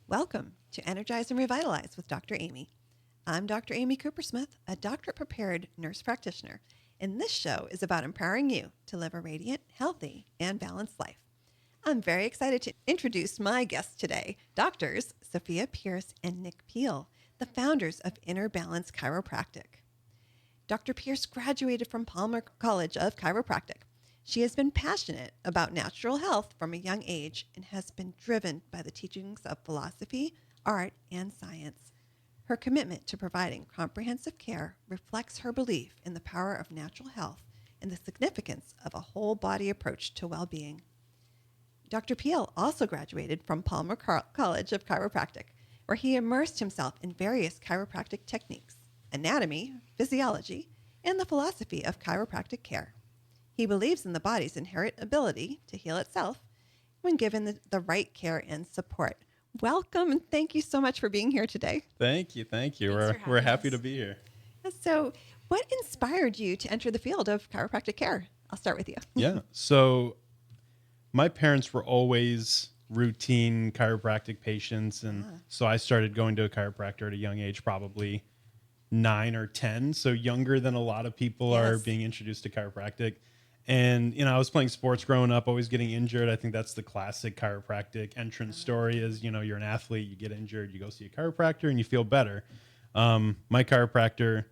Welcome to Energize and Revitalize with Dr. Amy. I'm Dr. Amy Coopersmith, a doctorate-prepared nurse practitioner, and this show is about empowering you to live a radiant, healthy, and balanced life. I'm very excited to introduce my guests today, Doctors Sophia Pierce and Peil, the founders of Inner Balance Chiropractic. Dr. Pierce graduated from Palmer College of Chiropractic. She has been passionate about natural health from a young age and has been driven by the teachings of philosophy, art, and science. Her commitment to providing comprehensive care reflects her belief in the power of natural health and the significance of a whole body approach to well-being. Dr. Peil also graduated from Palmer College of Chiropractic, where he immersed himself in various chiropractic techniques, anatomy, physiology, and the philosophy of chiropractic care. He believes in the body's inherent ability to heal itself when given the right care and support. Welcome, and thank you so much for being here today. Thank you. We're happy to be here. So, what inspired you to enter the field of chiropractic care? I'll start with you. Yeah. So my parents were always routine chiropractic patients, and so I started going to a chiropractor at a young age, probably 9 or 10, so younger than a lot of people are being introduced to chiropractic. And, I was playing sports growing up, always getting injured. I think that's the classic chiropractic entrance story is, you're an athlete, you get injured, you go see a chiropractor and you feel better. My chiropractor,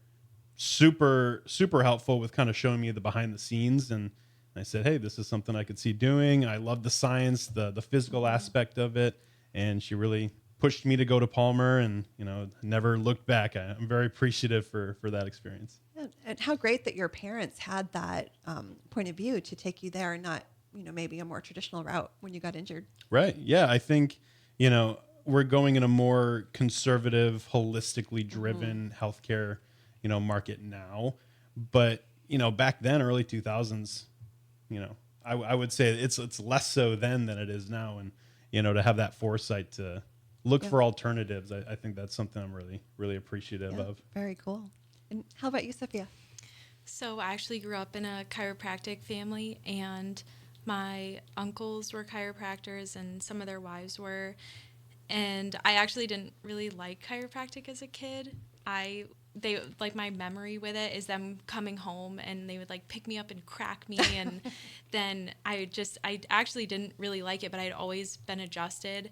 super, super helpful with kind of showing me the behind the scenes. And I said, hey, this is something I could see doing. I love the science, the physical aspect of it. And she really pushed me to go to Palmer and, never looked back. I'm very appreciative for that experience. And how great that your parents had that point of view to take you there and not, maybe a more traditional route when you got injured. Right. Yeah. I think, we're going in a more conservative, holistically driven healthcare, market now. But, back then, early 2000s, I would say it's less so then than it is now. And, to have that foresight to look for alternatives, I think that's something I'm really, really appreciative of. Very cool. And how about you, Sophia? So I actually grew up in a chiropractic family, and my uncles were chiropractors and some of their wives were. And I actually didn't really like chiropractic as a kid. They like my memory with it is them coming home and they would like pick me up and crack me, and then I actually didn't really like it, but I'd always been adjusted.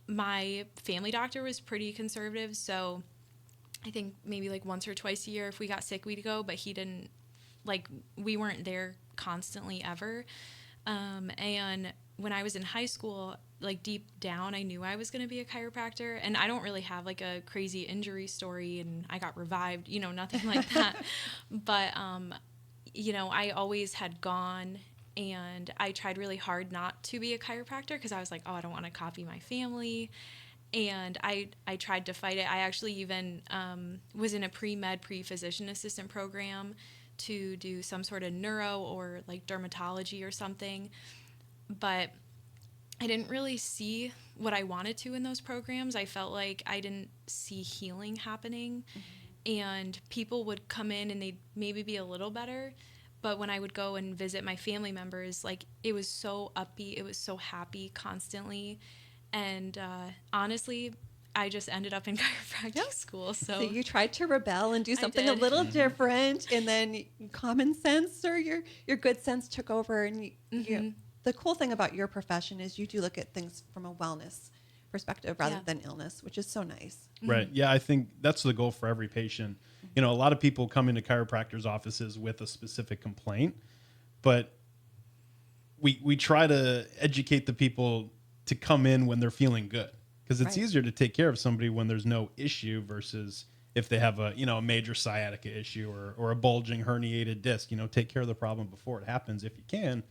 My family doctor was pretty conservative, so I think maybe like once or twice a year if we got sick we'd go, but he didn't, like, we weren't there constantly ever. And when I was in high school, like deep down I knew I was going to be a chiropractor, and I don't really have like a crazy injury story and I got revived, nothing like that. But I always had gone, and I tried really hard not to be a chiropractor because I was like, oh, I don't want to copy my family. And I tried to fight it. I actually even was in a pre-physician assistant program to do some sort of neuro or like dermatology or something. But I didn't really see what I wanted to in those programs. I felt like I didn't see healing happening. And people would come in and they'd maybe be a little better. But when I would go and visit my family members, like, it was so upbeat. It was so happy constantly. And honestly, I just ended up in chiropractic school. So you tried to rebel and do something a little different, and then common sense or your good sense took over. And the cool thing about your profession is you do look at things from a wellness perspective rather than illness, which is so nice. Right. Yeah, I think that's the goal for every patient. A lot of people come into chiropractors' offices with a specific complaint, but we try to educate the people to come in when they're feeling good, because it's easier to take care of somebody when there's no issue versus if they have a major sciatica issue or a bulging herniated disc. Take care of the problem before it happens if you can.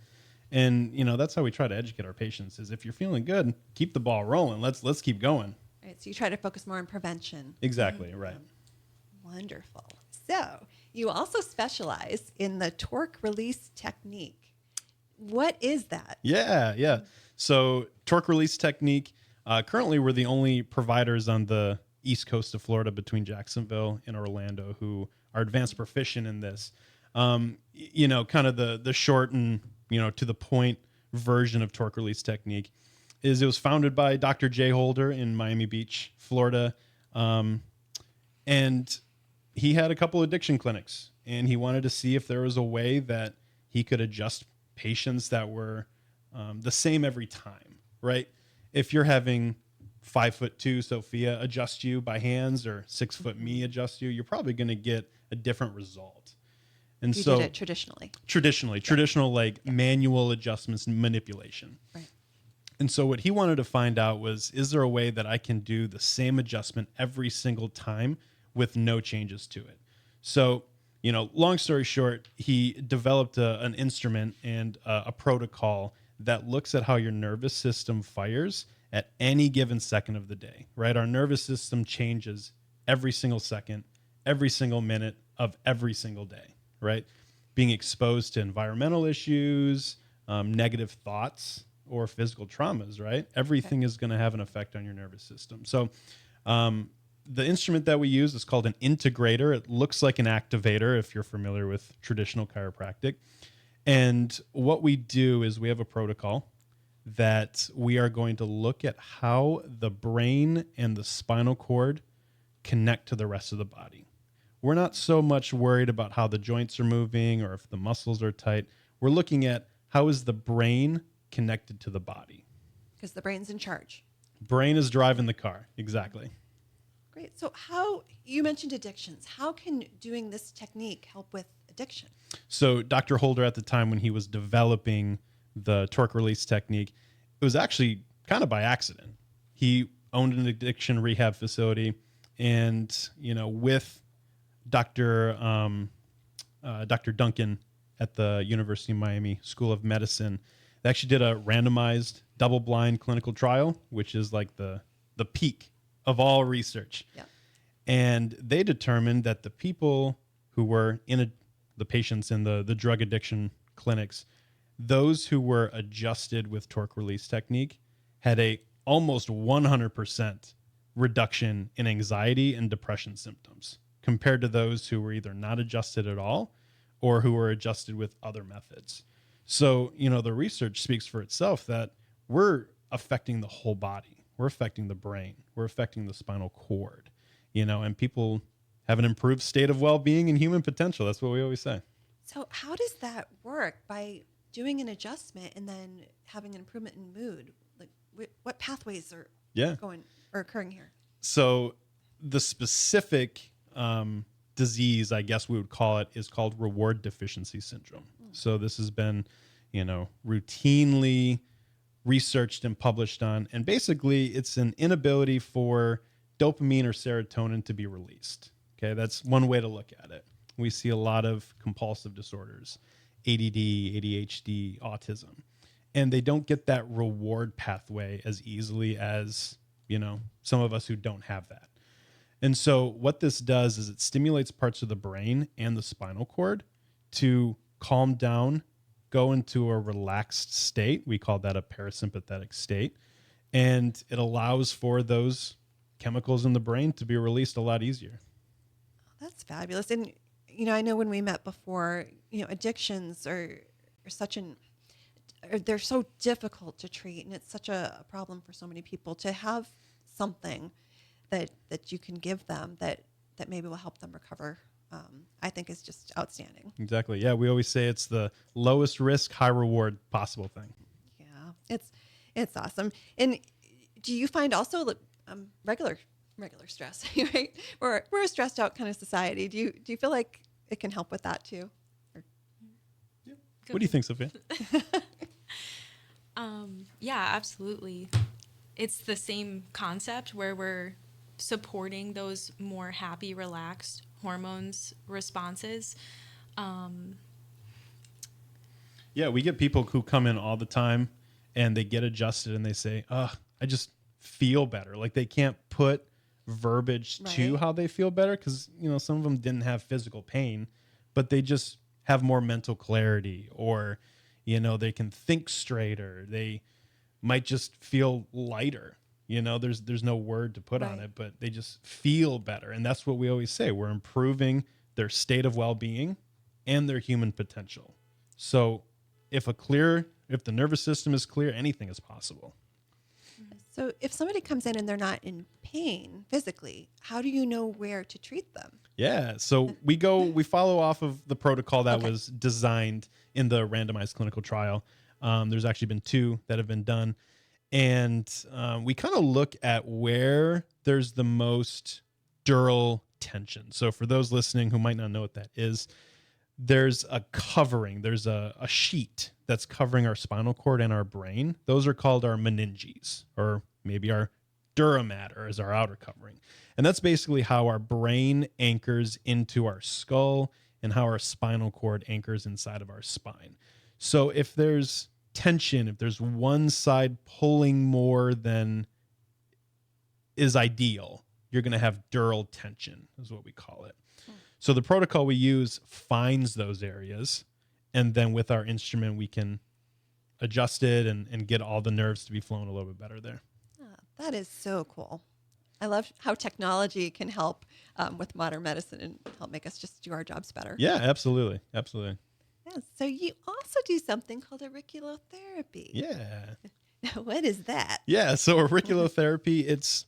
And that's how we try to educate our patients is if you're feeling good, keep the ball rolling. Let's keep going. Right. So you try to focus more on prevention. Exactly. Right. Wonderful. So you also specialize in the torque release technique. What is that? Yeah. So torque release technique, currently we're the only providers on the east coast of Florida between Jacksonville and Orlando who are advanced proficient in this. Kind of the short and, to the point version of torque release technique is it was founded by Dr. Jay Holder in Miami Beach, Florida. And he had a couple addiction clinics, and he wanted to see if there was a way that he could adjust patients that were the same every time, right? If you're having 5'2" Sophia adjust you by hands or 6 foot me adjust you, you're probably going to get a different result. And You so did it traditionally. Traditional like manual adjustments and manipulation. Right. And so what he wanted to find out was, is there a way that I can do the same adjustment every single time with no changes to it? So, long story short, he developed an instrument and a protocol that looks at how your nervous system fires at any given second of the day, right? Our nervous system changes every single second, every single minute of every single day, right? Being exposed to environmental issues, negative thoughts, or physical traumas, right? Everything is going to have an effect on your nervous system. So the instrument that we use is called an integrator. It looks like an activator if you're familiar with traditional chiropractic. And what we do is we have a protocol that we are going to look at how the brain and the spinal cord connect to the rest of the body. We're not so much worried about how the joints are moving or if the muscles are tight. We're looking at how is the brain connected to the body. Because the brain's in charge. Brain is driving the car. Exactly. Great. So how, you mentioned addictions. How can doing this technique help with addiction? So Dr. Holder at the time when he was developing the torque release technique, it was actually kind of by accident. He owned an addiction rehab facility, and with Dr. Duncan at the University of Miami School of Medicine, they actually did a randomized double-blind clinical trial, which is like the peak of all research. Yeah. And they determined that the people who were the patients in the drug addiction clinics, those who were adjusted with torque release technique had a almost 100% reduction in anxiety and depression symptoms compared to those who were either not adjusted at all or who were adjusted with other methods. So, the research speaks for itself that we're affecting the whole body. We're affecting the brain. We're affecting the spinal cord, and people have an improved state of well-being and human potential. That's what we always say. So how does that work by doing an adjustment and then having an improvement in mood? Like what pathways are occurring here? So the specific disease, I guess we would call it, is called reward deficiency syndrome. So this has been, routinely researched and published on, and basically it's an inability for dopamine or serotonin to be released. Okay, that's one way to look at it. We see a lot of compulsive disorders, ADD, ADHD, autism, and they don't get that reward pathway as easily as, some of us who don't have that. And so what this does is it stimulates parts of the brain and the spinal cord to calm down, go into a relaxed state. We call that a parasympathetic state. And it allows for those chemicals in the brain to be released a lot easier. That's fabulous. And, I know when we met before, addictions are they're so difficult to treat, and it's such a problem for so many people. To have something that you can give them that maybe will help them recover, I think is just outstanding. Exactly. Yeah, we always say it's the lowest risk, high reward possible thing. Yeah, it's awesome. And do you find also regular stress, right? We're a stressed out kind of society. Do you feel like it can help with that too? Yeah. What do you think, Sophia? Yeah, absolutely. It's the same concept where we're supporting those more happy, relaxed hormones responses. Yeah, we get people who come in all the time and they get adjusted and they say, I just feel better. Like they can't put verbiage to how they feel better because, some of them didn't have physical pain, but they just have more mental clarity, or, they can think straighter. They might just feel lighter. There's no word to put on it, but they just feel better. And that's what we always say. We're improving their state of well-being and their human potential. So if the nervous system is clear, anything is possible. So if somebody comes in and they're not in pain physically, how do you know where to treat them? Yeah. So we follow off of the protocol that Okay. was designed in the randomized clinical trial. There's actually been 2 that have been done. And we kind of look at where there's the most dural tension. So for those listening who might not know what that is, there's a covering, there's a sheet that's covering our spinal cord and our brain. Those are called our meninges, or maybe our dura mater as our outer covering. And that's basically how our brain anchors into our skull and how our spinal cord anchors inside of our spine. So if there's tension, if there's one side pulling more than is ideal, you're going to have dural tension, is what we call it. So the protocol we use finds those areas, and then with our instrument, we can adjust it and get all the nerves to be flowing a little bit better there. That is so cool. I love how technology can help with modern medicine and help make us just do our jobs better. Yeah, absolutely. Absolutely. Yeah. So you also do something called auriculotherapy. Yeah. What is that? Yeah. So auriculotherapy, it's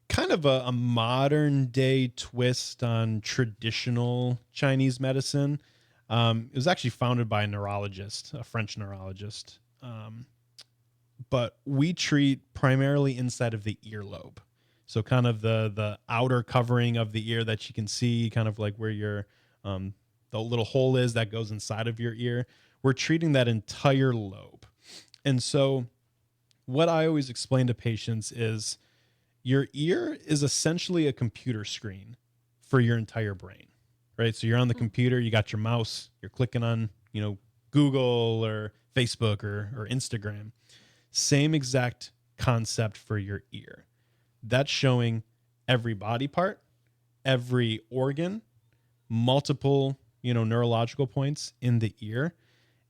kind of a modern day twist on traditional Chinese medicine. It was actually founded by a neurologist, a French neurologist. But we treat primarily inside of the earlobe. So kind of the outer covering of the ear that you can see, kind of like where your the little hole is that goes inside of your ear. We're treating that entire lobe. And so what I always explain to patients is your ear is essentially a computer screen for your entire brain, right? So you're on the computer, you got your mouse, you're clicking on, Google or Facebook or Instagram. Same exact concept for your ear. That's showing every body part, every organ, multiple, neurological points in the ear.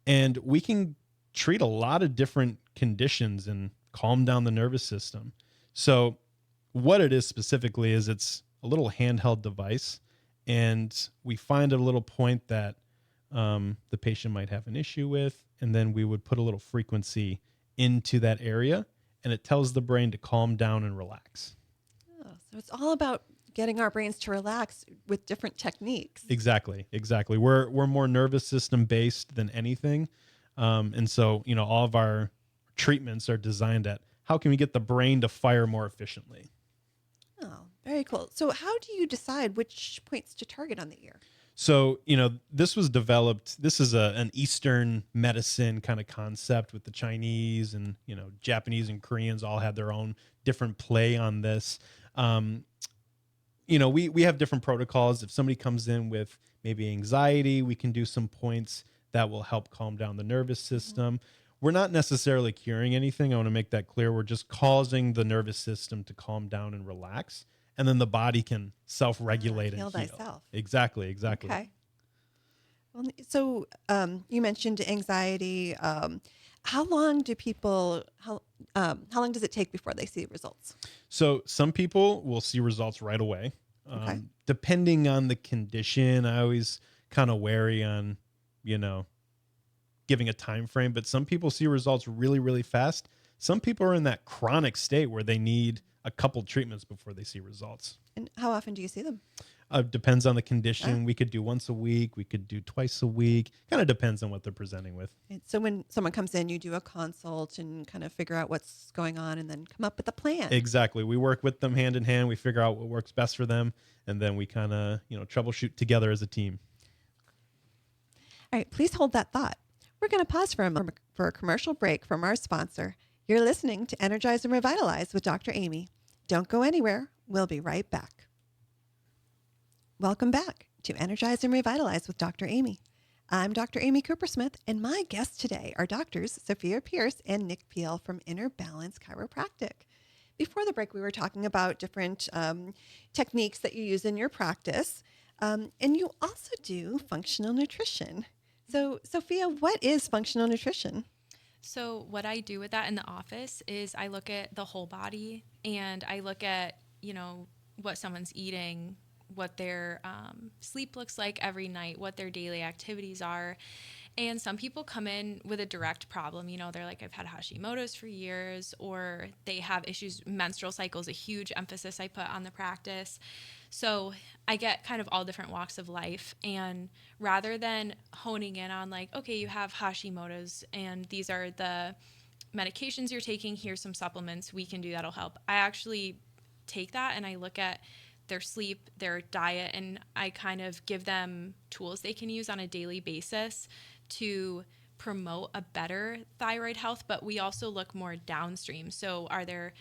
And we can treat a lot of different conditions and calm down the nervous system. So what it is specifically is it's a little handheld device, and we find a little point that the patient might have an issue with, and then we would put a little frequency into that area, and it tells the brain to calm down and relax. Oh, so it's all about getting our brains to relax with different techniques. Exactly. We're more nervous system based than anything, and so all of our treatments are designed at how can we get the brain to fire more efficiently. Oh, very cool. So how do you decide which points to target on the ear? So, this was developed, this is an Eastern medicine kind of concept with the Chinese and, Japanese and Koreans all had their own different play on this. We have different protocols. If somebody comes in with maybe anxiety, we can do some points that will help calm down the nervous system. We're not necessarily curing anything. I want to make that clear. We're just causing the nervous system to calm down and relax. And then the body can self-regulate and heal. Thyself. Exactly. Okay. Well, so you mentioned anxiety. How long does it take before they see results? So some people will see results right away. Okay. Depending on the condition, I always kind of wary on, giving a time frame. But some people see results really, really fast. Some people are in that chronic state where they need a couple treatments before they see results. And how often do you see them? Depends on the condition. We could do once a week. We could do twice a week. Kind of depends on what they're presenting with. So when someone comes in, you do a consult and kind of figure out what's going on and then come up with a plan. Exactly. We work with them hand in hand. We figure out what works best for them. And then we kind of, troubleshoot together as a team. All right, please hold that thought. We're going to pause for a commercial break from our sponsor. You're listening to Energize and Revitalize with Dr. Amy. Don't go anywhere. We'll be right back. Welcome back to Energize and Revitalize with Dr. Amy. I'm Dr. Amy Coopersmith, and my guests today are doctors Sophia Pierce and Nick Peil from Inner Balance Chiropractic. Before the break, we were talking about different techniques that you use in your practice, and you also do functional nutrition. So, Sophia, what is functional nutrition? So what I do with that in the office is I look at the whole body, and I look at, what someone's eating, what their sleep looks like every night, what their daily activities are. And some people come in with a direct problem. You know, they're like, I've had Hashimoto's for years, or they have issues. Menstrual cycle is a huge emphasis I put on the practice. So I get kind of all different walks of life. And rather than honing in on like, okay, you have Hashimoto's and these are the medications you're taking, here's some supplements we can do that'll help. I actually take that and I look at their sleep, their diet, and I kind of give them tools they can use on a daily basis to promote a better thyroid health. But we also look more downstream. So are there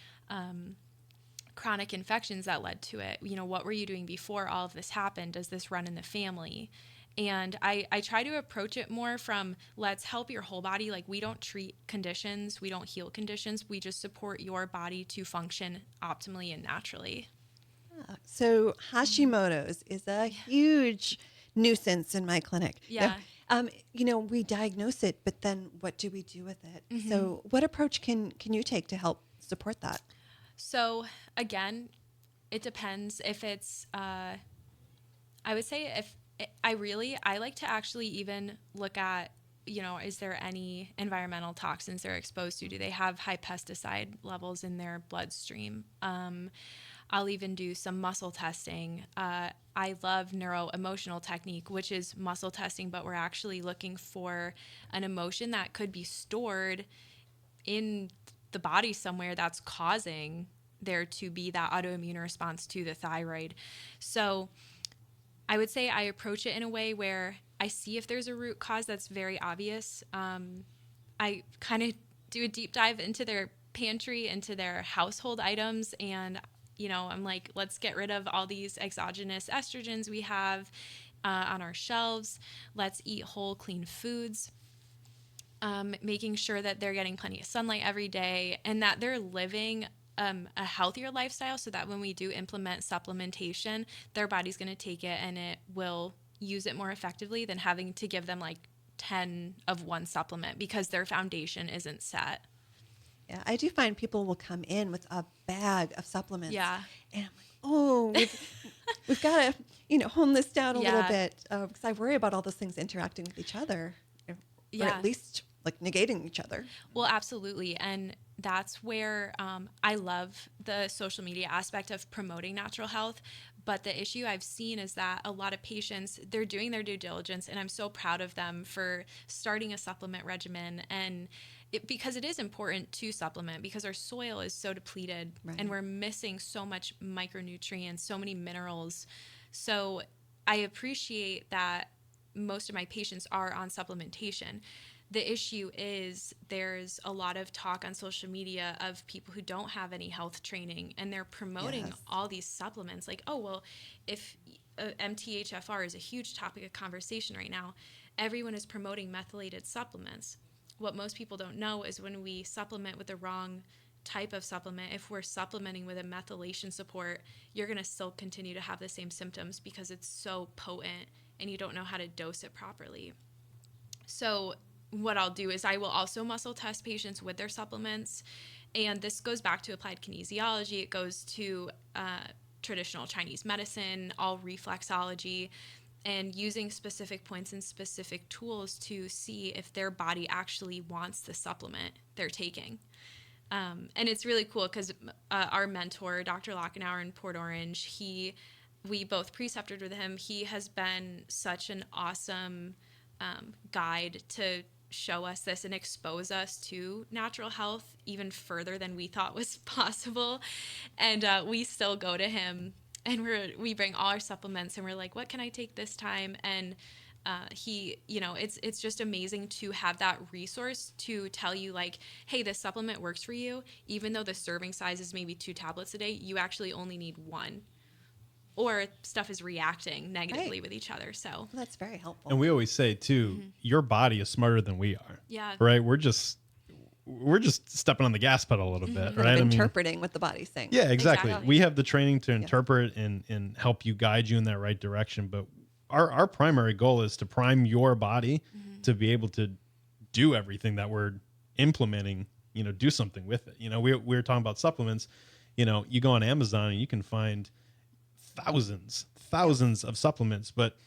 chronic infections that led to it? You know, what were you doing before all of this happened? Does this run in the family? And I try to approach it more from, let's help your whole body. Like, we don't treat conditions, we don't heal conditions. We just support your body to function optimally and naturally. So Hashimoto's is a huge nuisance in my clinic. Yeah. You know, we diagnose it, but then what do we do with it? So what approach can you take to help support that? So again, it depends if it's, I would say if I like to actually even look at, you know, is there any environmental toxins they're exposed to? Do they have high pesticide levels in their bloodstream? I'll even do some muscle testing. I love neuro-emotional technique, which is muscle testing, but we're actually looking for an emotion that could be stored in the body somewhere that's causing there to be that autoimmune response to the thyroid. So I would say I approach it in a way where I see if there's a root cause that's very obvious. I kind of do a deep dive into their pantry, into their household items, and you know, I'm like, let's get rid of all these exogenous estrogens we have on our shelves. Let's eat whole, clean foods. Making sure that they're getting plenty of sunlight every day and that they're living a healthier lifestyle, so that when we do implement supplementation, their body's going to take it and it will use it more effectively than having to give them like 10 of one supplement because their foundation isn't set. Yeah, I do find people will come in with a bag of supplements. Yeah. And I'm like, oh, we've got to, you know, hone this down a little bit because I worry about all those things interacting with each other, or at least like negating each other. Well, absolutely. And that's where I love the social media aspect of promoting natural health. But the issue I've seen is that a lot of patients, they're doing their due diligence, and I'm so proud of them for starting a supplement regimen. And because it is important to supplement because our soil is so depleted and we're missing so much micronutrients, so many minerals. So I appreciate that most of my patients are on supplementation. The issue is there's a lot of talk on social media of people who don't have any health training, and they're promoting all these supplements like, oh, well, if MTHFR is a huge topic of conversation right now, everyone is promoting methylated supplements. What most people don't know is when we supplement with the wrong type of supplement, if we're supplementing with a methylation support, you're going to still continue to have the same symptoms because it's so potent and you don't know how to dose it properly. So what I'll do is I will also muscle test patients with their supplements. And this goes back to applied kinesiology. It goes to traditional Chinese medicine, all reflexology, and using specific points and specific tools to see if their body actually wants the supplement they're taking. And it's really cool because our mentor, Dr. Lockenauer in Port Orange, we both precepted with him. He has been such an awesome guide to show us this and expose us to natural health even further than we thought was possible. And we still go to him and we bring all our supplements and we're like, what can I take this time? And he, you know, it's just amazing to have that resource to tell you like, hey, this supplement works for you. Even though the serving size is maybe 2 tablets a day, you actually only need 1. Or stuff is reacting negatively with each other. So well, that's very helpful. And we always say too, your body is smarter than we are. Yeah. Right. We're just stepping on the gas pedal a little bit, right? Interpreting what the body's saying. Yeah, exactly. We have the training to interpret and help you guide you in that right direction. But our primary goal is to prime your body to be able to do everything that we're implementing, you know, do something with it. You know, we were talking about supplements, you know, you go on Amazon and you can find thousands of supplements, but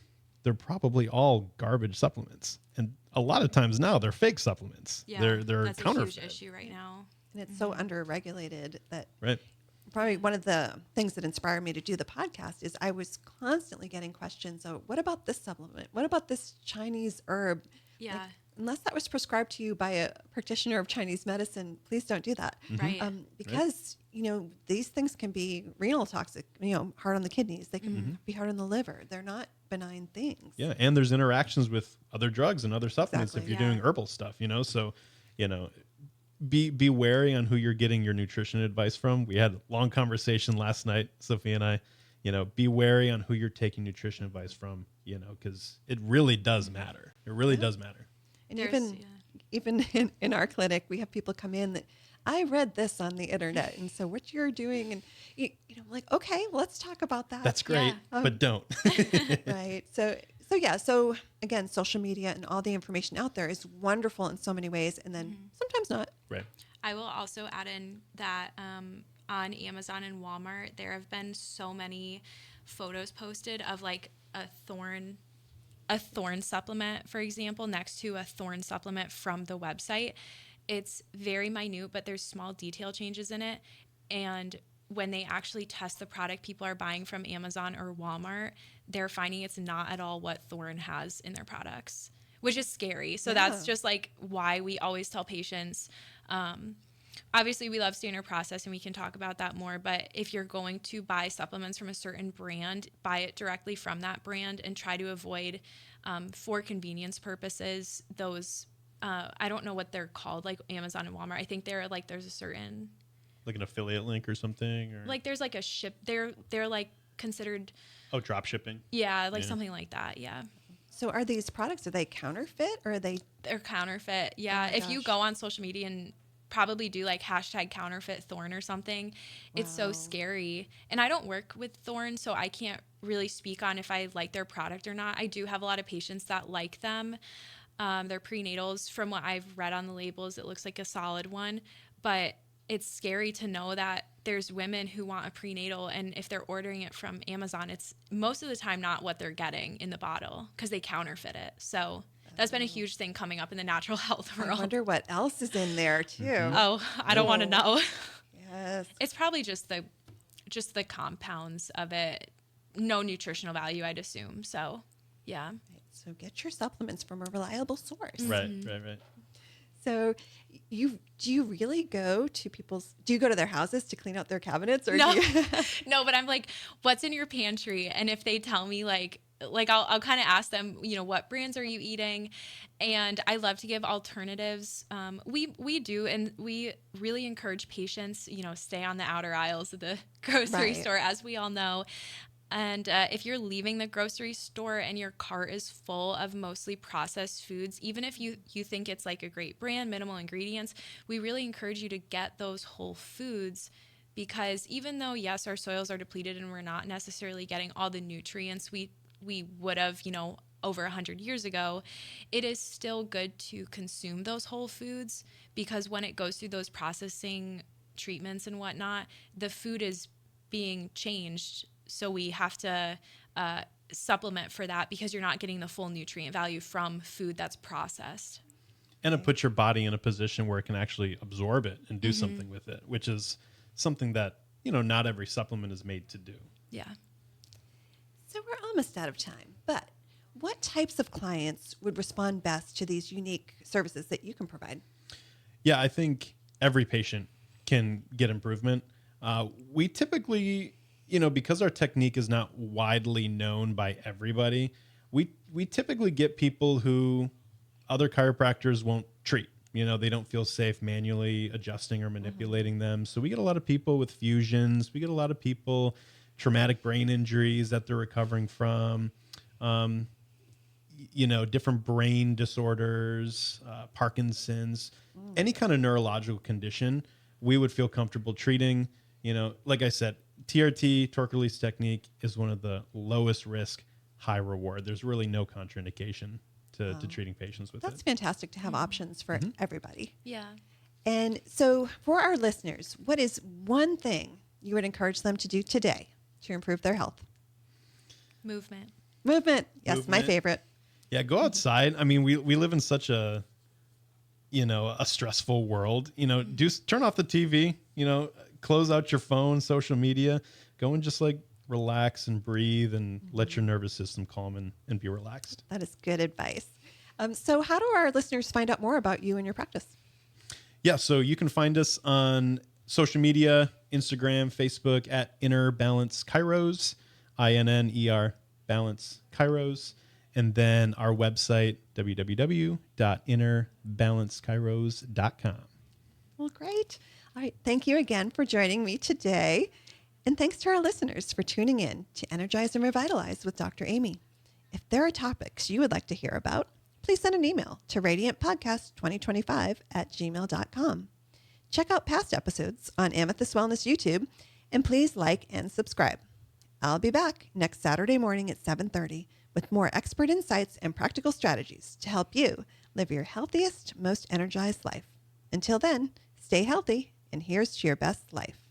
they're probably all garbage supplements. And a lot of times now they're fake supplements. Yeah, They're that's counterfeit. a huge issue right now. And it's so underregulated that Right. probably one of the things that inspired me to do the podcast is I was constantly getting questions. Oh, what about this supplement? What about this Chinese herb? Yeah. Like, unless that was prescribed to you by a practitioner of Chinese medicine, please don't do that. Right. Because, these things can be renal toxic, hard on the kidneys. They can be hard on the liver. They're not benign things. Yeah. And there's interactions with other drugs and other supplements Exactly, if you're doing herbal stuff, so, be wary on who you're getting your nutrition advice from. We had a long conversation last night, Sophia and I, be wary on who you're taking nutrition advice from, because it really does matter. It really does matter. And even in our clinic, we have people come in that I read this on the internet, and so what you're doing, and I'm like, okay, well, let's talk about that. That's great, but don't. Right. So again, social media and all the information out there is wonderful in so many ways, and then sometimes not. Right. I will also add in that on Amazon and Walmart, there have been so many photos posted of like a thorn supplement, for example, next to a thorn supplement from the website. It's very minute, but there's small detail changes in it. And when they actually test the product people are buying from Amazon or Walmart, they're finding it's not at all what thorn has in their products, which is scary. So that's just like why we always tell patients, obviously we love standard process and we can talk about that more, but if you're going to buy supplements from a certain brand, buy it directly from that brand and try to avoid, for convenience purposes, those, I don't know what they're called, like Amazon and Walmart. I think they're like, there's a certain, like an affiliate link or something, or like there's like a they're like considered, drop shipping. Yeah, like something like that. Yeah. So are these products, are they counterfeit or are they? They're counterfeit. Yeah. Oh if you go on social media and probably do like #counterfeit thorn or something, it's so scary. And I don't work with thorn, so I can't really speak on if I like their product or not. I do have a lot of patients that like them. They're prenatals. From what I've read on the labels, it looks like a solid one, but it's scary to know that there's women who want a prenatal, and if they're ordering it from Amazon, it's most of the time not what they're getting in the bottle because they counterfeit it. So that's been a huge thing coming up in the natural health world. I wonder what else is in there too. Oh, I don't want to know. Yes. It's probably just the compounds of it. No nutritional value, I'd assume. So, yeah. So get your supplements from a reliable source. Right. So do you really go to do you go to their houses to clean out their cabinets? Or No, do you no, but I'm like, what's in your pantry? And if they tell me like I'll kind of ask them, what brands are you eating? And I love to give alternatives. We do, and we really encourage patients, stay on the outer aisles of the grocery store, as we all know. And if you're leaving the grocery store and your cart is full of mostly processed foods, even if you think it's like a great brand, minimal ingredients, we really encourage you to get those whole foods, because even though, yes, our soils are depleted and we're not necessarily getting all the nutrients we would have, over 100 years ago, it is still good to consume those whole foods, because when it goes through those processing treatments and whatnot, the food is being changed. So we have to supplement for that, because you're not getting the full nutrient value from food that's processed. And it puts your body in a position where it can actually absorb it and do something with it, which is something that, not every supplement is made to do. Yeah. So we're almost out of time, but what types of clients would respond best to these unique services that you can provide? Yeah, I think every patient can get improvement. We typically, because our technique is not widely known by everybody, we typically get people who other chiropractors won't treat. They don't feel safe manually adjusting or manipulating them. So we get a lot of people with fusions. We get a lot of people, traumatic brain injuries that they're recovering from, different brain disorders, Parkinson's, any kind of neurological condition we would feel comfortable treating. Like I said, TRT, torque release technique, is one of the lowest risk, high reward. There's really no contraindication to treating patients with That's it. fantastic to have options for everybody. Yeah. And so for our listeners, what is one thing you would encourage them to do today to improve their health? Movement. Movement. Yes, my Movement. favorite. Yeah, go outside. I mean, we live in such a, a stressful world. Turn off the TV, close out your phone, social media, go and just like relax and breathe and let your nervous system calm and be relaxed. That is good advice. So how do our listeners find out more about you and your practice? Yeah, so you can find us on social media, Instagram, Facebook at Inner Balance Chiros, INNER Balance Chiros, and then our website, www.innerbalancechiros.com. Well, great. All right. Thank you again for joining me today. And thanks to our listeners for tuning in to Energize and Revitalize with Dr. Amy. If there are topics you would like to hear about, please send an email to radiantpodcast2025@gmail.com. Check out past episodes on Amethyst Wellness YouTube, and please like and subscribe. I'll be back next Saturday morning at 7:30 with more expert insights and practical strategies to help you live your healthiest, most energized life. Until then, stay healthy, and here's to your best life.